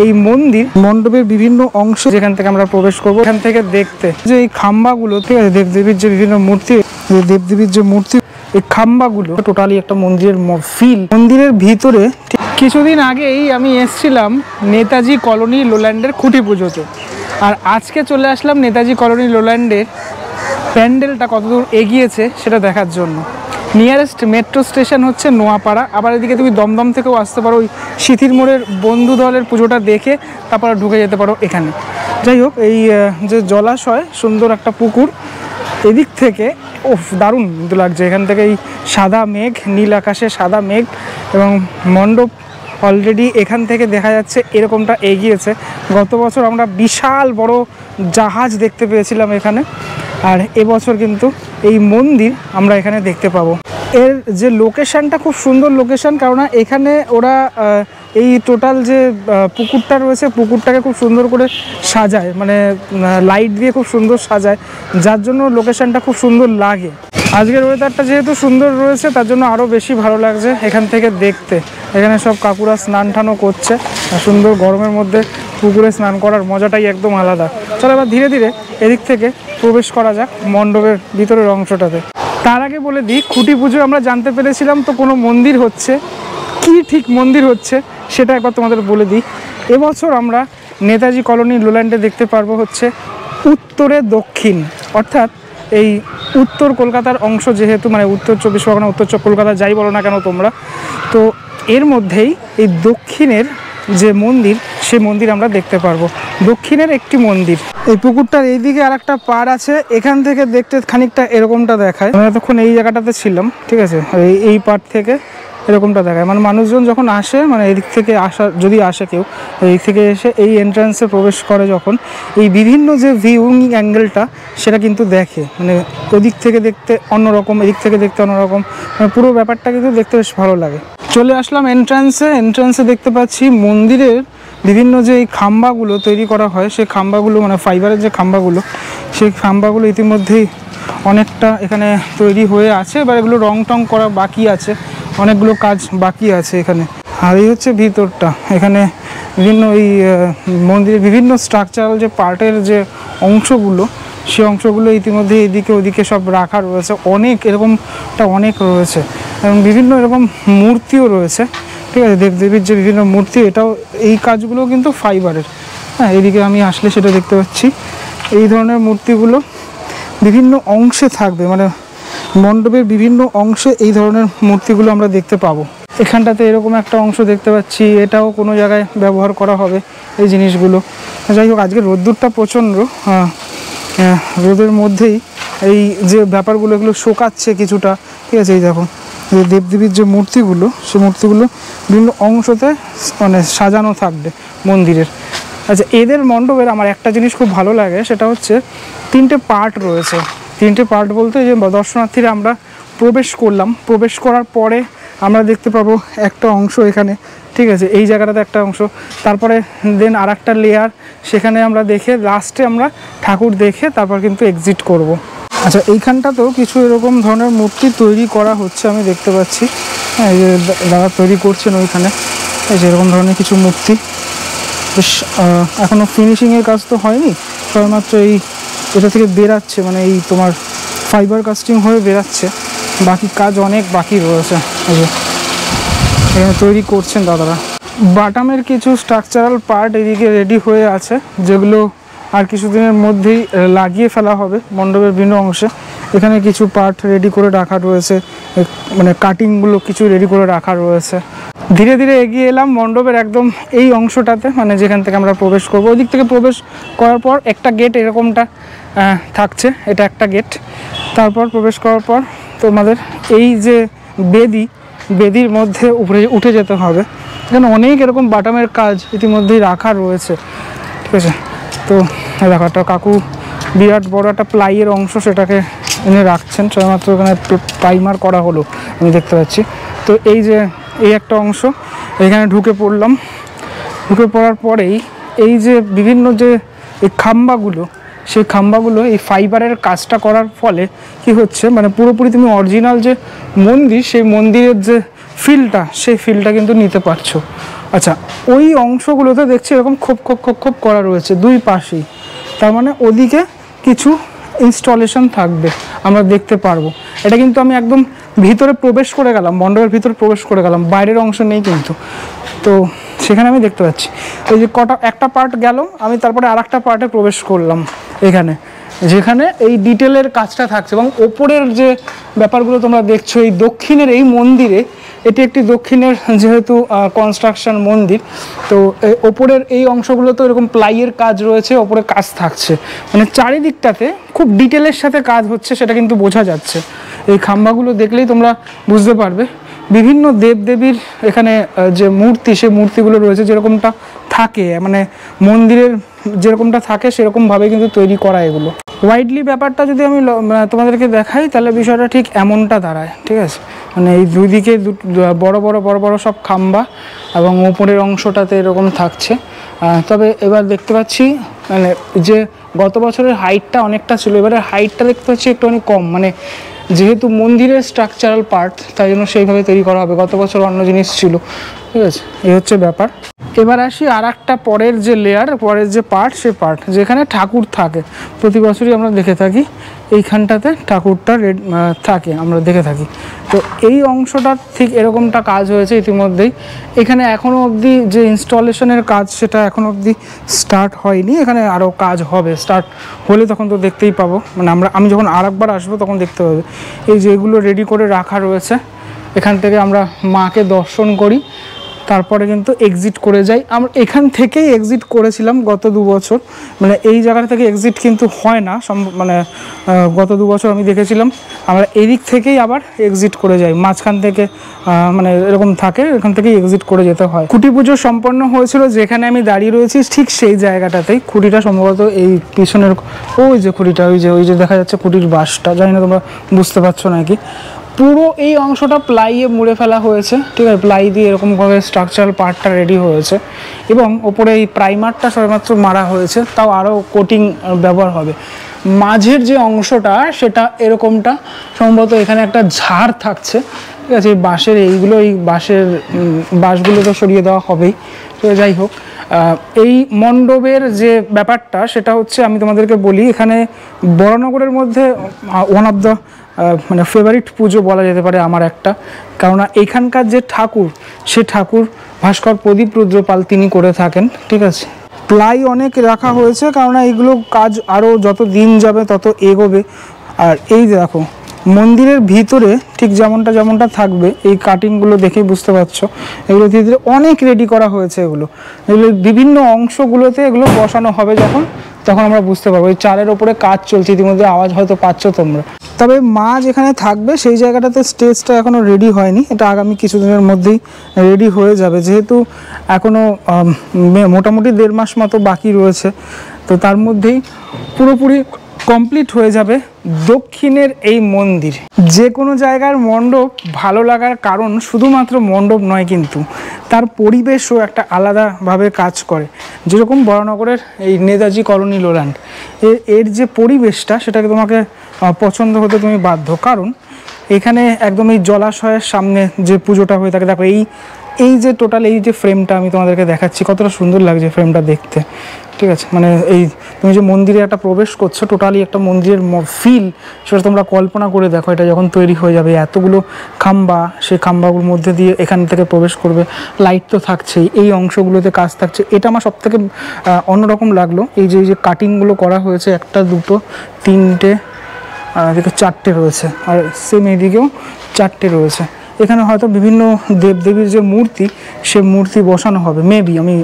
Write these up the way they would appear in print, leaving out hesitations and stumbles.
এই মন্দির মণ্ডপের বিভিন্ন অংশ যেখান থেকে আমরা প্রবেশ করব, এখান থেকে দেখতে যে এই খাম্বাগুলো, ঠিক আছে, দেবদেবীর যে বিভিন্ন মূর্তি, দেবদেবীর যে মূর্তি, এই খাম্বাগুলো টোটালি একটা মন্দিরের ফিল। মন্দিরের ভিতরে কিছুদিন আগেই আমি এসছিলাম নেতাজি কলোনি লোল্যান্ডের খুঁটি পুজোতে, আর আজকে চলে আসলাম নেতাজি কলোনি লোল্যান্ডের প্যান্ডেলটা কতদূর এগিয়েছে সেটা দেখার জন্য। নিয়ারেস্ট মেট্রো স্টেশন হচ্ছে নোয়াপাড়া, আবার এদিকে তুমি দমদম থেকেও আসতে পারো, ওই সিথির মোড়ের বন্ধু দলের পুজোটা দেখে তারপরে ঢুকে যেতে পারো এখানে। যাই হোক, এই যে জলাশয়, সুন্দর একটা পুকুর, এদিক থেকে দারুণ কিন্তু লাগছে। এখান থেকে এই সাদা মেঘ, নীল আকাশে সাদা মেঘ, এবং মণ্ডপ অলরেডি এখান থেকে দেখা যাচ্ছে এরকমটা এগিয়েছে। গত বছর আমরা বিশাল বড় জাহাজ দেখতে পেয়েছিলাম এখানে, আর এবছর কিন্তু এই মন্দির আমরা এখানে দেখতে পাবো। এর যে লোকেশানটা খুব সুন্দর লোকেশান, কারণ এখানে ওরা এই টোটাল যে পুকুরটা রয়েছে, পুকুরটাকে খুব সুন্দর করে সাজায়, মানে লাইট দিয়ে খুব সুন্দর সাজায়, যার জন্য লোকেশানটা খুব সুন্দর লাগে। আজকের ওয়েদারটা যেহেতু সুন্দর রয়েছে, তার জন্য আরও বেশি ভালো লাগছে এখান থেকে দেখতে। এখানে সব কাকুরা স্নান টানও করছে, আর সুন্দর গরমের মধ্যে পুকুরে স্নান করার মজাটাই একদম আলাদা। চলো এবার ধীরে ধীরে এদিক থেকে প্রবেশ করা যাক মণ্ডপের ভিতরের অংশটাতে। তার আগে বলে দিই, খুঁটি পুজো আমরা জানতে পেরেছিলাম তো কোনো মন্দির হচ্ছে, কি ঠিক মন্দির হচ্ছে সেটা একবার তোমাদের বলে দিই। এবছর আমরা নেতাজি কলোনি লোল্যান্ডে দেখতে পারবো হচ্ছে উত্তরে দক্ষিণ, অর্থাৎ এই উত্তর কলকাতার অংশ যেহেতু, মানে উত্তর 24 পরগনা, উত্তর কলকাতা যাই বলো না কেন তোমরা, তো এর মধ্যেই এই দক্ষিণের যে মন্দির, সে মন্দির আমরা দেখতে পারবো। দক্ষিণের একটি মন্দির। এই পুকুরটার এইদিকে আর একটা পাড় আছে, এখান থেকে দেখতে খানিকটা এরকমটা দেখায়। আমরা এতক্ষণ এই জায়গাটাতে ছিলাম, ঠিক আছে, এই পাড় থেকে এরকমটা দেখায়, মানে মানুষজন যখন আসে, মানে এদিক থেকে যদি আসে কেউ, এদিক থেকে এসে এই এন্ট্রান্সে প্রবেশ করে যখন, এই বিভিন্ন যে ভিউইং অ্যাঙ্গেলটা সেটা কিন্তু দেখে, মানে ওদিক থেকে দেখতে অন্যরকম, এদিক থেকে দেখতে অন্যরকম, মানে পুরো ব্যাপারটা কিন্তু দেখতে বেশ ভালো লাগে। চলে আসলাম এন্ট্রান্সে দেখতে পাচ্ছি মন্দিরের বিভিন্ন যে এই খাম্বাগুলো তৈরি করা হয়, সেই খাম্বাগুলো, মানে ফাইবারের যে খাম্বাগুলো, সেই খাম্বাগুলো ইতিমধ্যেই অনেকটা এখানে তৈরি হয়ে আছে, এবার এগুলো রং টং করা বাকি আছে, অনেকগুলো কাজ বাকি আছে এখানে। আর এই হচ্ছে ভিতরটা, এখানে বিভিন্ন এই মন্দিরের বিভিন্ন স্ট্রাকচারাল যে পার্টের যে অংশগুলো, সেই অংশগুলো ইতিমধ্যে এদিকে ওদিকে সব রাখা রয়েছে, অনেক এরকমটা অনেক রয়েছে, এবং বিভিন্ন এরকম মূর্তিও রয়েছে, ঠিক আছে, দেবদেবীর যে বিভিন্ন মূর্তি, এটাও এই কাজগুলো কিন্তু ফাইবারের। হ্যাঁ, এদিকে আমি আসলে সেটা দেখতে পাচ্ছি, এই ধরনের মূর্তিগুলো বিভিন্ন অংশে থাকবে, মানে মণ্ডপের বিভিন্ন অংশে এই ধরনের মূর্তিগুলো আমরা দেখতে পাবো। এখানটাতে এরকম একটা অংশ দেখতে পাচ্ছি, এটাও কোনো জায়গায় ব্যবহার করা হবে এই জিনিসগুলো। যাই হোক, আজকে রোদ্দুরটা প্রচণ্ড, রোদের মধ্যেই এই যে ব্যাপারগুলো এগুলো শোকাচ্ছে কিছুটা, ঠিক আছে। এই দেখো, যে দেবদেবীর যে মূর্তিগুলো, সেই মূর্তিগুলো বিভিন্ন অংশতে মানে সাজানো থাকবে মন্দিরের। আচ্ছা, এদের মণ্ডপের আমার একটা জিনিস খুব ভালো লাগে, সেটা হচ্ছে 3টে পার্ট রয়েছে। 3টে পার্ট বলতে, যে দর্শনার্থীরা আমরা প্রবেশ করলাম, প্রবেশ করার পরে আমরা দেখতে পাবো একটা অংশ এখানে, ঠিক আছে, এই জায়গাটাতে একটা অংশ, তারপরে দেন আর একটা লেয়ার, সেখানে আমরা দেখে লাস্টে আমরা ঠাকুর দেখে তারপর কিন্তু এক্সিট করব। আচ্ছা, এইখানটাতেও কিছু এরকম ধরনের মূর্তি তৈরি করা হচ্ছে, আমি দেখতে পাচ্ছি। হ্যাঁ, এই যে দাদা তৈরি করছেন ওইখানে, এই যে এরকম ধরনের কিছু মূর্তি, বেশ এখনও ফিনিশিংয়ের কাজ তো হয়নি, সবেমাত্র এটা থেকে বেরাচ্ছে, মানে এই তোমার ফাইবার কাস্টিং হয়ে বেরাচ্ছে, বাকি কাজ অনেক বাকি রয়েছে। এই যে এখানে তৈরি করছেন দাদারা। বাটামের কিছু স্ট্রাকচারাল পার্ট এদিকে রেডি হয়ে আছে, যেগুলো আর কিছুদিনের মধ্যেই লাগিয়ে ফেলা হবে মণ্ডপের বিভিন্ন অংশে। এখানে কিছু পার্ট রেডি করে রাখা রয়েছে, মানে কাটিংগুলো কিছু রেডি করে রাখা রয়েছে। ধীরে ধীরে এগিয়ে এলাম মণ্ডপের একদম এই অংশটাতে, মানে যেখান থেকে আমরা প্রবেশ করবো। ওই দিক থেকে প্রবেশ করার পর একটা গেট এরকমটা থাকছে, এটা একটা গেট। তারপর প্রবেশ করার পর তোমাদের এই যে বেদির মধ্যে উপরে উঠে যেতে হবে। এখানে অনেক এরকম বাটামের কাজ ইতিমধ্যেই রাখা রয়েছে, ঠিক আছে। তো দেখো, একটা কাকু বিরাট বড় একটা প্লাইয়ের অংশ সেটাকে এনে রাখছেন, সবেমাত্র এখানে প্রাইমার করা হলো আমি দেখতে পাচ্ছি। তো এই যে এই একটা অংশ, এখানে ঢুকে পড়লাম। ঢুকে পড়ার পরেই এই যে বিভিন্ন যে এই খাম্বাগুলো, সেই খাম্বাগুলো এই ফাইবারের কাজটা করার ফলে কি হচ্ছে, মানে পুরোপুরি তুমি অরিজিনাল যে মন্দির, সেই মন্দিরের যে ফিলটা, সেই ফিলটা কিন্তু নিতে পারছো। আচ্ছা, ওই অংশগুলোতে দেখছি এরকম খোপ খোপ খোপ খোপ করা রয়েছে দুই পাশেই, তার মানে ওদিকে কিছু ইনস্টলেশন থাকবে, আমরা দেখতে পারবো। এটা কিন্তু আমি একদম ভিতরে প্রবেশ করে গেলাম, মণ্ডপের ভিতরে প্রবেশ করে গেলাম, বাইরের অংশ নেই কিন্তু। তো সেখানে আমি দেখতে পাচ্ছি ওই যে একটা পার্ট গেল, আমি তারপরে আর একটা পার্টে প্রবেশ করলাম এখানে, যেখানে এই ডিটেলের কাজটা থাকছে। এবং ওপরের যে ব্যাপারগুলো তোমরা দেখছো, এই দক্ষিণের এই মন্দিরে, এটি একটি দক্ষিণের যেহেতু কনস্ট্রাকশন মন্দির, তো ওপরের এই অংশগুলো তো এরকম প্লাইয়ের কাজ রয়েছে, ওপরে কাজ থাকছে, মানে চারিদিকটাতে খুব ডিটেলের সাথে কাজ হচ্ছে, সেটা কিন্তু বোঝা যাচ্ছে। এই খাম্বাগুলো দেখলেই তোমরা বুঝতে পারবে। বিভিন্ন দেবদেবীর এখানে যে মূর্তি, সেই মূর্তিগুলো রয়েছে যেরকমটা থাকে, মানে মন্দিরের যেরকমটা থাকে সেরকমভাবে কিন্তু তৈরি করা এগুলো। ওয়াইডলি ব্যাপারটা যদি আমি তোমাদেরকে দেখাই, তাহলে বিষয়টা ঠিক এমনটা দাঁড়ায়, ঠিক আছে। মানে এই দুই দিকে বড় বড় বড় বড় সব খাম্বা, এবং উপরের অংশটাতে এরকম থাকছে। তবে এবার দেখতে পাচ্ছি মানে যে গত বছরের হাইটটা অনেকটা ছিল, এবারে হাইটটা দেখতে পাচ্ছি একটুখানি কম, মানে যেহেতু মন্দিরের স্ট্রাকচারাল পার্ট, তাই জন্য সেইভাবে তৈরি করা হবে। গত বছর অন্য জিনিস ছিল, ঠিক আছে, এই হচ্ছে ব্যাপার। এবার আসি আর একটা পরের যে লেয়ার, পরের যে পার্ট, সে পার্ট যেখানে ঠাকুর থাকে, প্রতি বছরই আমরা দেখে থাকি এইখানটাতে ঠাকুরটা থাকে, আমরা দেখে থাকি। তো এই অংশটা ঠিক এরকমটা কাজ হয়েছে ইতিমধ্যেই। এখানে এখনও অবধি যে ইনস্টলেশনের কাজ, সেটা এখনও অবধি স্টার্ট হয়নি, এখানে আরও কাজ হবে। স্টার্ট হলে তখন তো দেখতেই পাবো, মানে আমি যখন আরেকবার আসবো তখন দেখতে পাবে। এই যে এগুলো রেডি করে রাখা রয়েছে, এখান থেকে আমরা মাকে দর্শন করি, তারপরে কিন্তু এক্সিট করে যাই। আমরা এখান থেকেই এক্সিট করেছিলাম গত 2 বছর, মানে এই জায়গা থেকে এক্সিট কিন্তু হয় না, মানে গত 2 বছর আমি দেখেছিলাম আমরা এদিক থেকেই আবার এক্সিট করে যাই, মাঝখান থেকে মানে এরকম থাকে, এখান থেকেই এক্সিট করে যেতে হয়। খুঁটি পুজো সম্পন্ন হয়েছিল যেখানে আমি দাঁড়িয়ে রয়েছি, ঠিক সেই জায়গাটাতেই। খুঁটিটা সম্ভবত এই পিছনের ওই যে খুঁটিটা, ওই যে দেখা যাচ্ছে খুঁটির বাঁশটা, জানি না তোমরা বুঝতে পারছো নাকি। পুরো এই অংশটা প্লাইয়ে মুড়ে ফেলা হয়েছে, ঠিক আছে, প্লাই দিয়ে এরকমভাবে স্ট্রাকচারাল পার্টটা রেডি হয়েছে, এবং ওপরে এই প্রাইমারটা সবেমাত্র মারা হয়েছে, তাও আরও কোটিং ব্যবহার হবে। মাঝের যে অংশটা, সেটা এরকমটা সম্ভবত এখানে একটা ঝাড় থাকছে, ঠিক আছে, এই বাঁশের এইগুলো, এই বাঁশগুলো তো সরিয়ে দেওয়া হবেই। তো যাই হোক, এই মণ্ডপের যে ব্যাপারটা, সেটা হচ্ছে আমি তোমাদেরকে বলি, এখানে বরানগরের মধ্যে ওয়ান অফ দ্য মানে ফেভারিট পুজো বলা যেতে পারে আমার একটা, কেননা এখানকার যে ঠাকুর, সে ঠাকুর ভাস্কর প্রদীপ রুদ্রপাল তিনি করে থাকেন, ঠিক আছে। প্লাই অনেক রাখা হয়েছে, কেননা এইগুলো কাজ আরও যত দিন যাবে তত এগোবে। আর এই দেখো মন্দিরের ভিতরে ঠিক যেমনটা থাকবে, এই কাটিংগুলো দেখেই বুঝতে পারছো, এগুলো ধীরে ধীরে অনেক রেডি করা হয়েছে। এগুলো বিভিন্ন অংশগুলোতে এগুলো বসানো হবে, তখন আমরা বুঝতে পারবো। এই চালের ওপরে কাজ চলছে ইতিমধ্যে, আওয়াজ হয়তো পাচ্ছ তোমরা। তবে মা যেখানে থাকবে সেই জায়গাটাতে স্টেজটা এখনও রেডি হয়নি, এটা আগামী কিছুদিনের মধ্যেই রেডি হয়ে যাবে, যেহেতু এখনও মোটামুটি 1.5 মাস মতো বাকি রয়েছে। তো তার মধ্যেই পুরোপুরি কমপ্লিট হয়ে যাবে দক্ষিণের এই মন্দির। যে কোনো জায়গার মণ্ডপ ভালো লাগার কারণ শুধুমাত্র মণ্ডপ নয়, কিন্তু তার পরিবেশও একটা আলাদাভাবে কাজ করে। যেরকম বরানগরের এই নেতাজি কলোনি লোল্যান্ড, এর যে পরিবেশটা, সেটাকে তোমাকে পছন্দ হতে তুমি বাধ্য। কারণ এখানে একদম এই জলাশয়ের সামনে যে পুজোটা হয়ে থাকে, দেখো এই যে টোটাল এই যে ফ্রেমটা আমি তোমাদেরকে দেখাচ্ছি, কতটা সুন্দর লাগছে ফ্রেমটা দেখতে, ঠিক আছে। মানে এই তুমি যে মন্দিরে একটা প্রবেশ করছো, টোটালি একটা মন্দিরের ফিল, সেটা তোমরা কল্পনা করে দেখো। এটা যখন তৈরি হয়ে যাবে, এতগুলো খাম্বা, সেই খাম্বাগুলোর মধ্যে দিয়ে এখান থেকে প্রবেশ করবে, লাইট তো থাকছেই, এই অংশগুলোতে কাজ থাকছে। এটা আমার সবথেকে অন্যরকম লাগলো, এই যে কাটিংগুলো করা হয়েছে, 1 2 3 এদিকে 4টে রয়েছে, আর সেম এইদিকেও 4টে রয়েছে। এখানে হয়তো বিভিন্ন দেবদেবীর যে মূর্তি, সে মূর্তি বসানো হবে, মেবি, আমি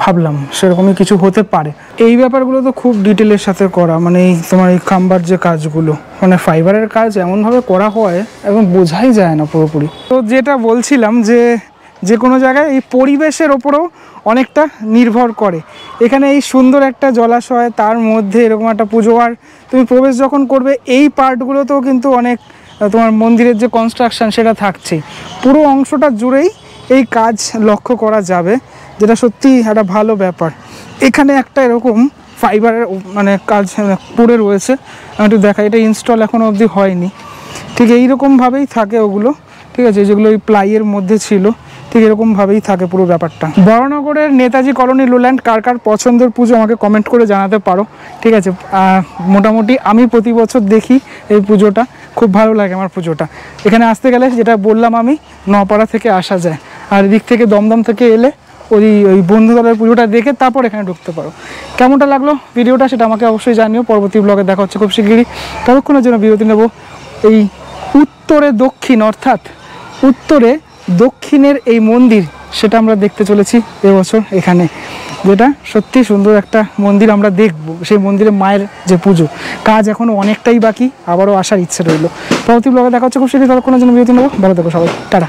ভাবলাম সেরকমই কিছু হতে পারে। এই ব্যাপারগুলো তো খুব ডিটেলের সাথে করা, মানে এই তোমার এই খাম্বার যে কাজগুলো, মানে ফাইবারের কাজ এমনভাবে করা হয় এবং বোঝাই যায় না পুরোপুরি। তো যেটা বলছিলাম, যে কোনো জায়গায় এই পরিবেশের ওপরেও অনেকটা নির্ভর করে। এখানে এই সুন্দর একটা জলাশয়, তার মধ্যে এরকম একটা পুজো, আর তুমি প্রবেশ যখন করবে এই পার্টগুলোতেও কিন্তু অনেক তোমার মন্দিরের যে কনস্ট্রাকশন, সেটা থাকছেই। পুরো অংশটা জুড়েই এই কাজ লক্ষ্য করা যাবে, যেটা সত্যি একটা ভালো ব্যাপার। এখানে একটা এরকম ফাইবারের মানে কাজ পড়ে রয়েছে, আমি একটু দেখাই, এটা ইনস্টল এখনও অবধি হয়নি। ঠিক এইরকমভাবেই থাকে ওগুলো, ঠিক আছে, যেগুলো ওই প্লাইয়ের মধ্যে ছিল, ঠিক এরকমভাবেই থাকে পুরো ব্যাপারটা। বরানগরের নেতাজি কলোনি লোল্যান্ড কার কার পছন্দের পুজো আমাকে কমেন্ট করে জানাতে পারো, ঠিক আছে। মোটামুটি আমি প্রতি বছর দেখি এই পুজোটা, খুব ভালো লাগে আমার পুজোটা। এখানে আসতে গেলে যেটা বললাম আমি, নপাড়া থেকে আসা যায়, আর এদিক থেকে দমদম থেকে এলে ওই বন্ধুদলের পুজোটা দেখে তারপর এখানে ঢুকতে পারো। কেমনটা লাগলো ভিডিওটা সেটা আমাকে অবশ্যই জানিও। পরবর্তী ব্লগে দেখা হচ্ছে খুব শিগগিরই। ততক্ষণের জন্য বিরতি নেব। এই উত্তরে দক্ষিণ, অর্থাৎ উত্তরে দক্ষিণের এই মন্দির, সেটা আমরা দেখতে চলেছি এবছর এখানে, যেটা সত্যি সুন্দর একটা মন্দির আমরা দেখব। সেই মন্দিরে মায়ের যে পুজো, কাজ এখনও অনেকটাই বাকি, আবারও আসার ইচ্ছে রইল। পরবর্তী ব্লগে দেখা হচ্ছে খুব শীঘ্রই। ততক্ষণের জন্য বিরতি নেব। ভালো থেকো সবাই, টাটা।